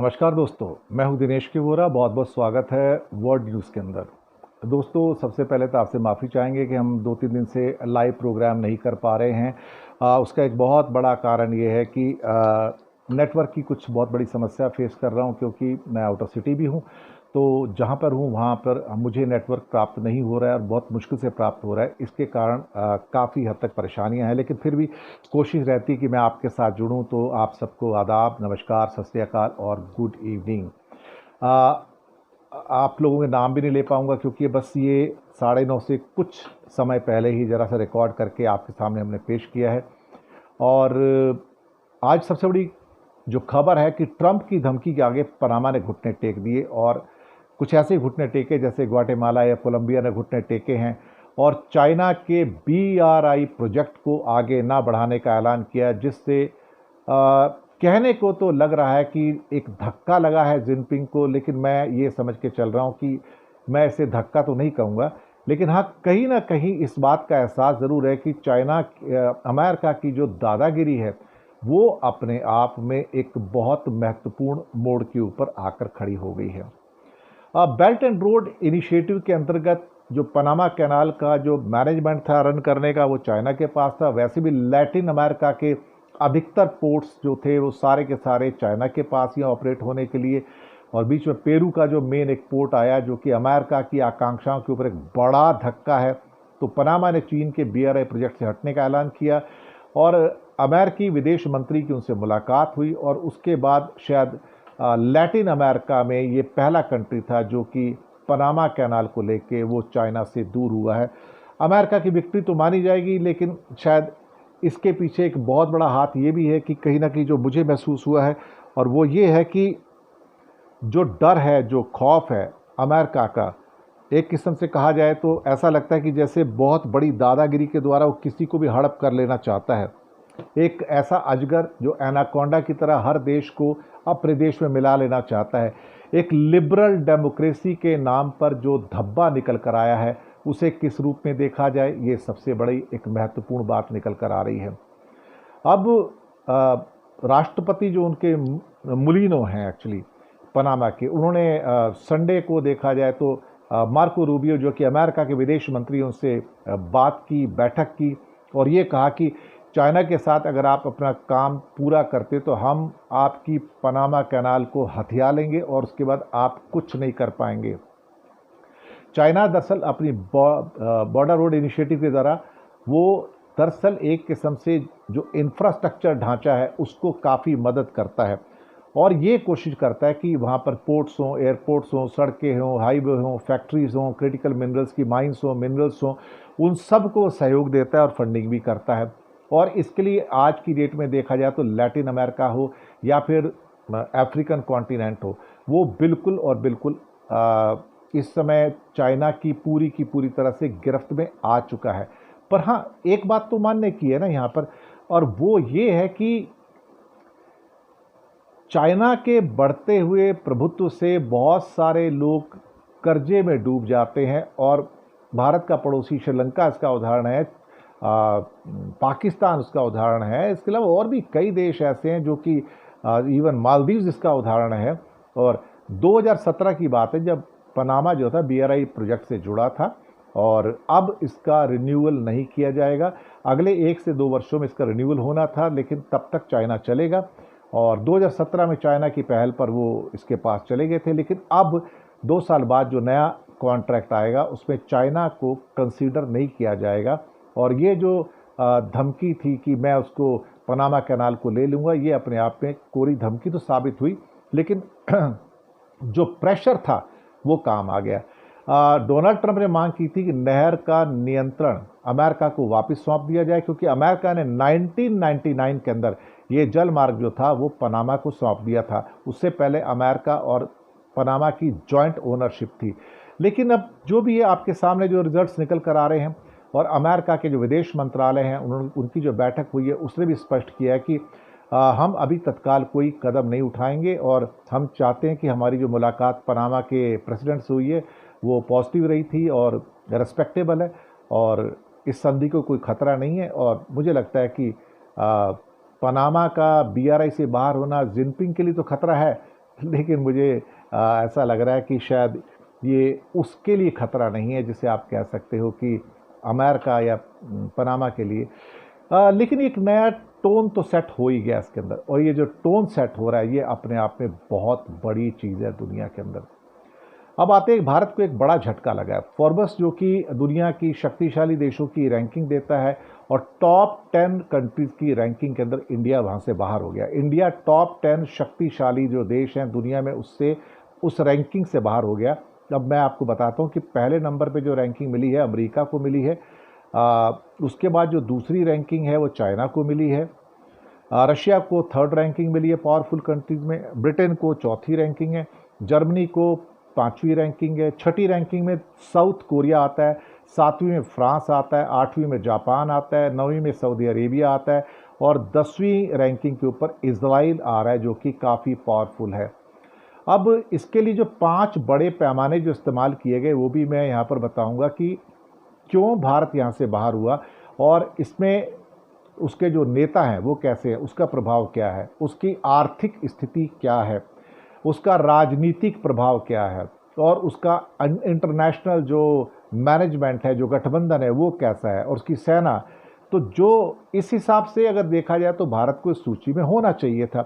नमस्कार दोस्तों, मैं हूं दिनेश के वोरा। बहुत बहुत स्वागत है वर्ल्ड न्यूज़ के अंदर। दोस्तों, सबसे पहले तो आपसे माफ़ी चाहेंगे कि हम 2-3 दिन से लाइव प्रोग्राम नहीं कर पा रहे हैं। उसका एक बहुत बड़ा कारण ये है कि नेटवर्क की कुछ बहुत बड़ी समस्या फेस कर रहा हूं, क्योंकि मैं आउटर सिटी भी हूं। तो जहां पर हूं वहां पर मुझे नेटवर्क प्राप्त नहीं हो रहा है और बहुत मुश्किल से प्राप्त हो रहा है। इसके कारण काफ़ी हद तक परेशानियां हैं, लेकिन फिर भी कोशिश रहती है कि मैं आपके साथ जुड़ूं। तो आप सबको आदाब, नमस्कार, सत श्री अकाल और गुड इवनिंग। आप लोगों के नाम भी नहीं ले पाऊंगा, क्योंकि बस ये 9:30 से कुछ समय पहले ही ज़रा सा रिकॉर्ड करके आपके सामने हमने पेश किया है। और आज सबसे बड़ी जो खबर है कि ट्रंप की धमकी के आगे पनामा ने घुटने टेक दिए, और कुछ ऐसे घुटने टेके जैसे ग्वाटेमाला या कोलंबिया ने घुटने टेके हैं, और चाइना के BRI प्रोजेक्ट को आगे ना बढ़ाने का ऐलान किया, जिससे कहने को तो लग रहा है कि एक धक्का लगा है जिनपिंग को, लेकिन मैं ये समझ के चल रहा हूँ कि मैं इसे धक्का तो नहीं कहूँगा, लेकिन हाँ, कहीं ना कहीं इस बात का एहसास ज़रूर है कि अमेरिका की जो दादागिरी है वो अपने आप में एक बहुत महत्वपूर्ण मोड़ के ऊपर आकर खड़ी हो गई है। बेल्ट एंड रोड इनिशिएटिव के अंतर्गत जो पनामा कैनाल का जो मैनेजमेंट था रन करने का, वो चाइना के पास था। वैसे भी लैटिन अमेरिका के अधिकतर पोर्ट्स जो थे वो सारे के सारे चाइना के पास ही ऑपरेट होने के लिए, और बीच में पेरू का जो मेन एक पोर्ट आया, जो कि अमेरिका की आकांक्षाओं के ऊपर एक बड़ा धक्का है। तो पनामा ने चीन के BRI प्रोजेक्ट से हटने का ऐलान किया, और अमेरिकी विदेश मंत्री की उनसे मुलाकात हुई, और उसके बाद शायद लैटिन अमेरिका में ये पहला कंट्री था जो कि पनामा कैनाल को लेके वो चाइना से दूर हुआ है। अमेरिका की विक्ट्री तो मानी जाएगी, लेकिन शायद इसके पीछे एक बहुत बड़ा हाथ ये भी है कि कहीं ना कहीं जो मुझे महसूस हुआ है, और वो ये है कि जो डर है, जो खौफ है अमेरिका का, एक किस्म से कहा जाए तो ऐसा लगता है कि जैसे बहुत बड़ी दादागिरी के द्वारा वो किसी को भी हड़प कर लेना चाहता है। एक ऐसा अजगर जो एनाकोंडा की तरह हर देश को अपने देश में मिला लेना चाहता है। एक लिबरल डेमोक्रेसी के नाम पर जो धब्बा निकल कर आया है, उसे किस रूप में देखा जाए, ये सबसे बड़ी एक महत्वपूर्ण बात निकल कर आ रही है। अब राष्ट्रपति जो उनके मुलिनो हैं एक्चुअली पनामा के, उन्होंने संडे को देखा जाए तो मार्को रूबियो जो कि अमेरिका के विदेश मंत्री, उनसे बात की, बैठक की, और ये कहा कि चाइना के साथ अगर आप अपना काम पूरा करते तो हम आपकी पनामा कैनाल को हथिया लेंगे और उसके बाद आप कुछ नहीं कर पाएंगे। चाइना दरअसल अपनी बॉर्डर रोड इनिशिएटिव के द्वारा वो दरअसल एक किस्म से जो इंफ्रास्ट्रक्चर ढांचा है उसको काफ़ी मदद करता है, और ये कोशिश करता है कि वहाँ पर पोर्ट्स हों, एयरपोर्ट्स हों, सड़कें हों, हाईवे हों, फैक्ट्रीज हों, क्रिटिकल मिनरल्स की माइंस हों, मिनरल्स हों, उन सब को सहयोग देता है और फंडिंग भी करता है। और इसके लिए आज की डेट में देखा जाए तो लैटिन अमेरिका हो या फिर अफ्रीकन कॉन्टिनेंट हो, वो बिल्कुल और बिल्कुल इस समय चाइना की पूरी तरह से गिरफ्त में आ चुका है। पर हाँ, एक बात तो मानने की है ना यहाँ पर, और वो ये है कि चाइना के बढ़ते हुए प्रभुत्व से बहुत सारे लोग कर्जे में डूब जाते हैं, और भारत का पड़ोसी श्रीलंका इसका उदाहरण है, पाकिस्तान उसका उदाहरण है, इसके अलावा और भी कई देश ऐसे हैं जो कि इवन मालदीव्स इसका उदाहरण है। और 2017 की बात है जब पनामा जो था BRI प्रोजेक्ट से जुड़ा था, और अब इसका रिन्यूअल नहीं किया जाएगा। अगले 1 से 2 वर्षों में इसका रिन्यूअल होना था, लेकिन तब तक चाइना चलेगा, और 2017 में चाइना की पहल पर वो इसके पास चले गए थे। लेकिन अब 2 साल बाद जो नया कॉन्ट्रैक्ट आएगा उसमें चाइना को कंसीडर नहीं किया जाएगा, और ये जो धमकी थी कि मैं उसको पनामा कैनाल को ले लूँगा, ये अपने आप में कोरी धमकी तो साबित हुई, लेकिन जो प्रेशर था वो काम आ गया। डोनाल्ड ट्रंप ने मांग की थी कि नहर का नियंत्रण अमेरिका को वापस सौंप दिया जाए, क्योंकि अमेरिका ने 1999 के अंदर ये जल मार्ग जो था वो पनामा को सौंप दिया था। उससे पहले अमेरिका और पनामा की जॉइंट ओनरशिप थी। लेकिन अब जो भी है, आपके सामने जो रिजल्ट्स निकल कर आ रहे हैं, और अमेरिका के जो विदेश मंत्रालय हैं उनकी जो बैठक हुई है उसने भी स्पष्ट किया है कि हम अभी तत्काल कोई कदम नहीं उठाएंगे, और हम चाहते हैं कि हमारी जो मुलाकात पनामा के प्रेसिडेंट से हुई है वो पॉजिटिव रही थी और रेस्पेक्टेबल है, और इस संधि को कोई खतरा नहीं है। और मुझे लगता है कि पनामा का BRI से बाहर होना जिनपिंग के लिए तो खतरा है, लेकिन मुझे ऐसा लग रहा है कि शायद ये उसके लिए खतरा नहीं है जिसे आप कह सकते हो कि अमेरिका या पनामा के लिए। लेकिन एक नया टोन तो सेट हो ही गया इसके अंदर, और ये जो टोन सेट हो रहा है ये अपने आप में बहुत बड़ी चीज़ है दुनिया के अंदर। अब आते हैं, भारत को एक बड़ा झटका लगा है। फोर्ब्स जो कि दुनिया की शक्तिशाली देशों की रैंकिंग देता है, और टॉप 10 कंट्रीज़ की रैंकिंग के अंदर इंडिया वहाँ से बाहर हो गया। इंडिया टॉप 10 शक्तिशाली जो देश हैं दुनिया में उससे, उस रैंकिंग से बाहर हो गया। अब मैं आपको बताता हूँ कि पहले नंबर पे जो रैंकिंग मिली है अमेरिका को मिली है, उसके बाद जो दूसरी रैंकिंग है वो चाइना को मिली है, रशिया को थर्ड रैंकिंग मिली है पावरफुल कंट्रीज़ में, ब्रिटेन को चौथी रैंकिंग है, जर्मनी को पाँचवीं रैंकिंग है, छठी रैंकिंग में साउथ कोरिया आता है, सातवीं में फ्रांस आता है, आठवीं में जापान आता है, नौवीं में सऊदी अरेबिया आता है, और 10वीं रैंकिंग के ऊपर इजराइल आ रहा है जो कि काफ़ी पावरफुल है। अब इसके लिए जो 5 बड़े पैमाने जो इस्तेमाल किए गए वो भी मैं यहाँ पर बताऊँगा कि क्यों भारत यहाँ से बाहर हुआ, और इसमें उसके जो नेता हैं वो कैसे हैं, उसका प्रभाव क्या है, उसकी आर्थिक स्थिति क्या है, उसका राजनीतिक प्रभाव क्या है, और उसका इंटरनेशनल जो मैनेजमेंट है, जो गठबंधन है वो कैसा है, और उसकी सेना। तो जो इस हिसाब से अगर देखा जाए तो भारत को इस सूची में होना चाहिए था।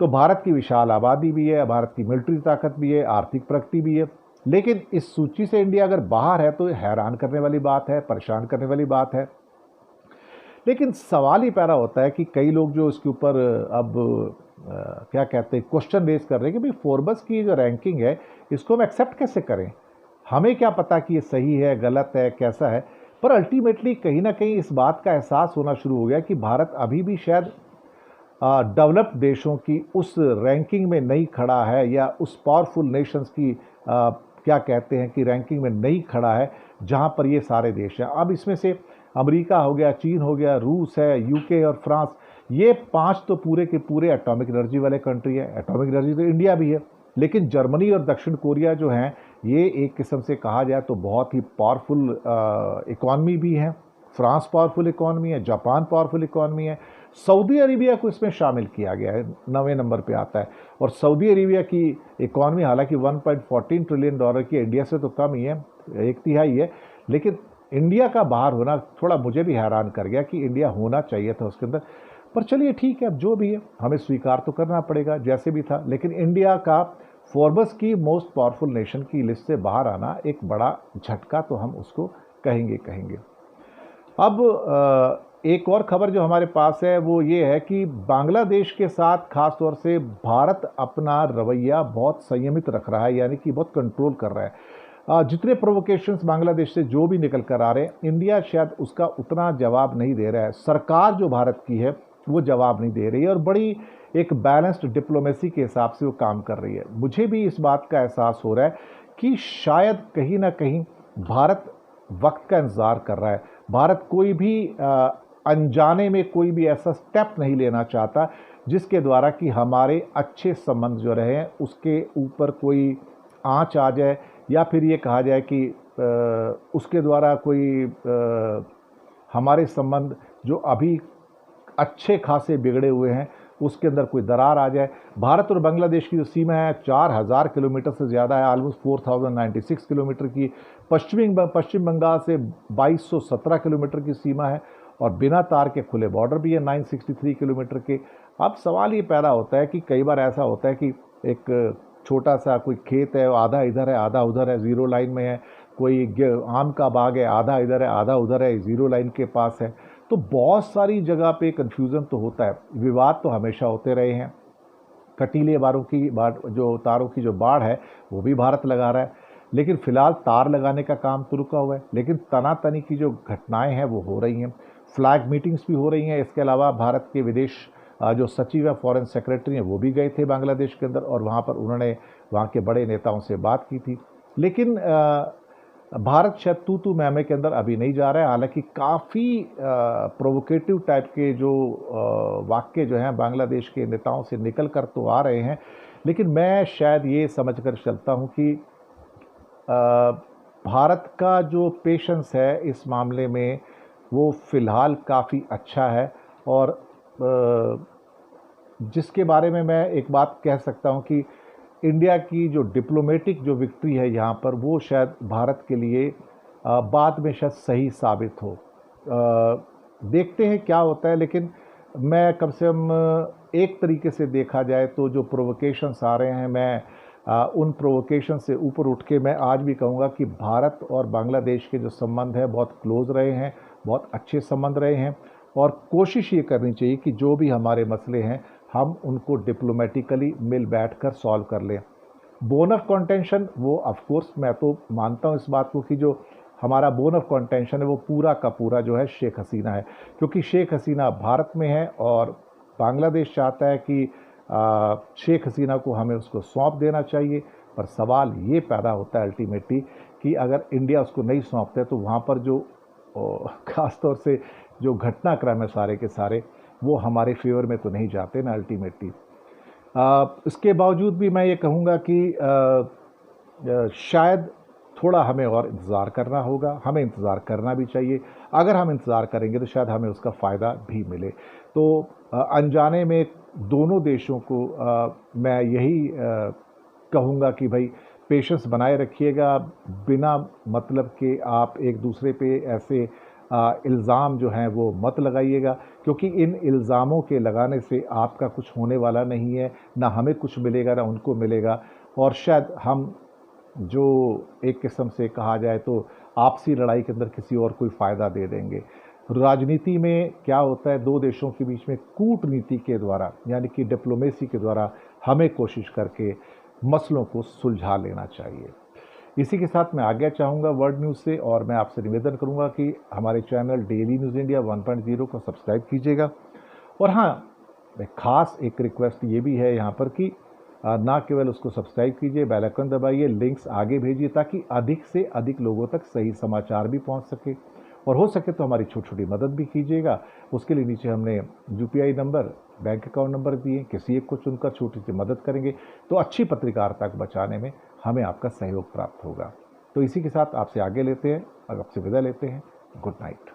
तो भारत की विशाल आबादी भी है, भारत की मिलिट्री ताकत भी है, आर्थिक प्रगति भी है, लेकिन इस सूची से इंडिया अगर बाहर है तो हैरान करने वाली बात है, परेशान करने वाली बात है। लेकिन सवाल ही पैदा होता है कि कई लोग जो इसके ऊपर अब क्या कहते हैं, क्वेश्चन रेज कर रहे हैं कि भाई फोर्ब्स की जो रैंकिंग है इसको हम एक्सेप्ट कैसे करें, हमें क्या पता कि ये सही है, गलत है, कैसा है। पर अल्टीमेटली कहीं ना कहीं इस बात का एहसास होना शुरू हो गया कि भारत अभी भी शायद डेवलप्ड देशों की उस रैंकिंग में नहीं खड़ा है, या उस पावरफुल नेशंस की क्या कहते हैं कि रैंकिंग में नहीं खड़ा है जहां पर ये सारे देश हैं। अब इसमें से अमेरिका हो गया, चीन हो गया, रूस है, यूके और फ्रांस, ये 5 तो पूरे के पूरे एटॉमिक एनर्जी वाले कंट्री है। एटॉमिक एनर्जी तो इंडिया भी है, लेकिन जर्मनी और दक्षिण कोरिया जो हैं ये एक किस्म से कहा जाए तो बहुत ही पावरफुल इकॉनमी भी हैं। फ्रांस पावरफुल इकॉनमी है, जापान पावरफुल इकॉनमी है, सऊदी अरेबिया को इसमें शामिल किया गया है, 9वें नंबर पे आता है। और सऊदी अरेबिया की इकॉनमी हालांकि $1.14 ट्रिलियन की, इंडिया से तो कम ही है, 1/3 है, लेकिन इंडिया का बाहर होना थोड़ा मुझे भी हैरान कर गया कि इंडिया होना चाहिए था उसके अंदर। पर चलिए ठीक है, अब जो भी है हमें स्वीकार तो करना पड़ेगा जैसे भी था। लेकिन इंडिया का फोर्ब्स की मोस्ट पावरफुल नेशन की लिस्ट से बाहर आना एक बड़ा झटका तो हम उसको कहेंगे। अब एक और खबर जो हमारे पास है वो ये है कि बांग्लादेश के साथ खास तौर से भारत अपना रवैया बहुत संयमित रख रहा है, यानी कि बहुत कंट्रोल कर रहा है। जितने प्रोवोकेशंस बांग्लादेश से जो भी निकल कर आ रहे हैं, इंडिया शायद उसका उतना जवाब नहीं दे रहा है। सरकार जो भारत की है वो जवाब नहीं दे रही है, और बड़ी एक बैलेंस्ड डिप्लोमेसी के हिसाब से वो काम कर रही है। मुझे भी इस बात का एहसास हो रहा है कि शायद कहीं ना कहीं भारत वक्त का इंतज़ार कर रहा है। भारत कोई भी अनजाने में कोई भी ऐसा स्टेप नहीं लेना चाहता जिसके द्वारा कि हमारे अच्छे संबंध जो रहे उसके ऊपर कोई आंच आ जाए, या फिर ये कहा जाए कि उसके द्वारा कोई हमारे संबंध जो अभी अच्छे खासे बिगड़े हुए हैं उसके अंदर कोई दरार आ जाए। भारत और बांग्लादेश की जो सीमा है 4000 किलोमीटर से ज़्यादा है, ऑलमोस्ट 4096 किलोमीटर की। पश्चिम बंगाल से 2217 किलोमीटर की सीमा है, और बिना तार के खुले बॉर्डर भी है 963 किलोमीटर के। अब सवाल ये पैदा होता है कि कई बार ऐसा होता है कि एक छोटा सा कोई खेत है, आधा इधर है आधा उधर है, ज़ीरो लाइन में है, कोई आम का बाग है, आधा इधर है आधा उधर है, ज़ीरो लाइन के पास है। तो बहुत सारी जगह पे कन्फ्यूज़न तो होता है, विवाद तो हमेशा होते रहे हैं। कटीले तारों की जो बाढ़ है वो भी भारत लगा रहा है, लेकिन फ़िलहाल तार लगाने का काम तो रुका हुआ है, लेकिन तनातनी की जो घटनाएं हैं वो हो रही हैं। फ्लैग मीटिंग्स भी हो रही हैं। इसके अलावा भारत के विदेश जो सचिव है, फॉरेन सेक्रेटरी हैं, वो भी गए थे बांग्लादेश के अंदर, और वहाँ पर उन्होंने वहाँ के बड़े नेताओं से बात की थी। लेकिन भारत शायद तू मैमे के अंदर अभी नहीं जा रहा है। हालांकि काफ़ी प्रोवोकेटिव टाइप के जो वाक्य जो हैं बांग्लादेश के नेताओं से निकल कर तो आ रहे हैं, लेकिन मैं शायद ये समझ कर चलता हूँ कि भारत का जो पेशेंस है इस मामले में वो फ़िलहाल काफ़ी अच्छा है। और जिसके बारे में मैं एक बात कह सकता हूँ कि इंडिया की जो डिप्लोमेटिक जो विक्ट्री है यहाँ पर, वो शायद भारत के लिए बाद में शायद सही साबित हो। देखते हैं क्या होता है, लेकिन मैं कम से कम एक तरीके से देखा जाए तो जो प्रोवोकेशंस आ रहे हैं, मैं उन प्रोवोकेशन से ऊपर उठ के मैं आज भी कहूँगा कि भारत और बांग्लादेश के जो संबंध है बहुत क्लोज रहे हैं, बहुत अच्छे संबंध रहे हैं। और कोशिश ये करनी चाहिए कि जो भी हमारे मसले हैं हम उनको डिप्लोमेटिकली मिल बैठ कर सॉल्व कर लें। बोन ऑफ कॉन्टेंशन वो ऑफ कोर्स मैं तो मानता हूँ इस बात को कि जो हमारा बोन ऑफ कॉन्टेंशन है वो पूरा का पूरा जो है शेख हसीना है, क्योंकि शेख हसीना भारत में है और बांग्लादेश चाहता है कि शेख हसीना को हमें उसको सौंप देना चाहिए। पर सवाल ये पैदा होता है अल्टीमेटली कि अगर इंडिया उसको नहीं सौंपते तो वहाँ पर जो ख़ास तौर से जो घटनाक्रम है सारे के सारे वो हमारे फेवर में तो नहीं जाते ना अल्टीमेटली। इसके बावजूद भी मैं ये कहूँगा कि शायद थोड़ा हमें और इंतज़ार करना होगा, हमें इंतज़ार करना भी चाहिए। अगर हम इंतज़ार करेंगे तो शायद हमें उसका फ़ायदा भी मिले। तो अनजाने में दोनों देशों को मैं यही कहूँगा कि भाई पेशेंस बनाए रखिएगा, बिना मतलब के आप एक दूसरे पे ऐसे इल्ज़ाम जो हैं वो मत लगाइएगा, क्योंकि इन इल्ज़ामों के लगाने से आपका कुछ होने वाला नहीं है, ना हमें कुछ मिलेगा ना उनको मिलेगा। और शायद हम जो एक किस्म से कहा जाए तो आपसी लड़ाई के अंदर किसी और कोई फ़ायदा दे देंगे। राजनीति में क्या होता है, दो देशों के बीच में कूटनीति के द्वारा यानी कि डिप्लोमेसी के द्वारा हमें कोशिश करके मसलों को सुलझा लेना चाहिए। इसी के साथ मैं आज्ञा चाहूँगा वर्ल्ड न्यूज़ से, और मैं आपसे निवेदन करूँगा कि हमारे चैनल डेली न्यूज़ इंडिया 1.0 को सब्सक्राइब कीजिएगा। और हाँ, ख़ास एक रिक्वेस्ट ये भी है यहाँ पर कि ना केवल उसको सब्सक्राइब कीजिए, बेल आइकन दबाइए, लिंक्स आगे भेजिए ताकि अधिक से अधिक लोगों तक सही समाचार भी पहुंच सके। और हो सके तो हमारी छोटी छोटी मदद भी कीजिएगा। उसके लिए नीचे हमने UPI number, bank account number दिए, किसी एक को चुनकर छोटी सी मदद करेंगे तो अच्छी पत्रकारिता को बचाने में हमें आपका सहयोग प्राप्त होगा। तो इसी के साथ आपसे आगे लेते हैं और आपसे विदा लेते हैं। Good night.